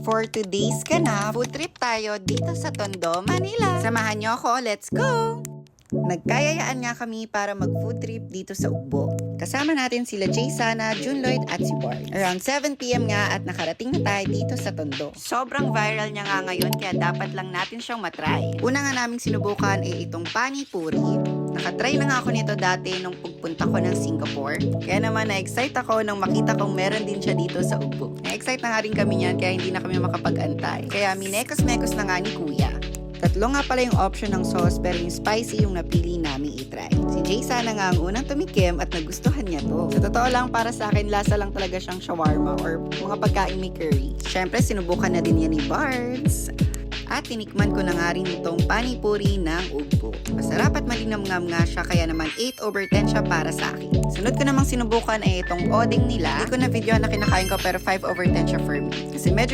For today's ganap, food trip tayo dito sa Tondo, Manila. Samahan niyo ako, let's go! Nagkayayaan nga kami para mag-food trip dito sa Ugbo. Kasama natin sila Jay Sana, June Lloyd at si Bart. Around 7 PM nga at nakarating na tayo dito sa Tondo. Sobrang viral niya nga ngayon kaya dapat lang natin siyang matry. Una nga naming sinubukan ay itong pani puri. Nakatry na nga ako nito dati nung pagpunta ko ng Singapore. Kaya naman na-excite ako nang makita kong meron din siya dito sa Ugbo. Na-excite na nga rin kami niyan kaya hindi na kami makapag-antay. Kaya minekos-mekos na nga ni Kuya. Tatlo nga pala yung option ng sauce pero yung spicy yung napili namin i-try. Si Jay Sana nga ang unang tumikim at nagustuhan niya to. Sa totoo lang para sa akin, lasa lang talaga siyang shawarma or mga pagkain may curry. Siyempre, sinubukan na din yan ni Bards. At tinikman ko na nga rin itong panipuri ng Ugbo. Masarap at malinamngam nga siya kaya naman 8/10 siya para sa akin. Sunod ko namang sinubukan ay itong odeng nila. Hindi ko na video na kinakain ko pero 5/10 siya for me. Kasi medyo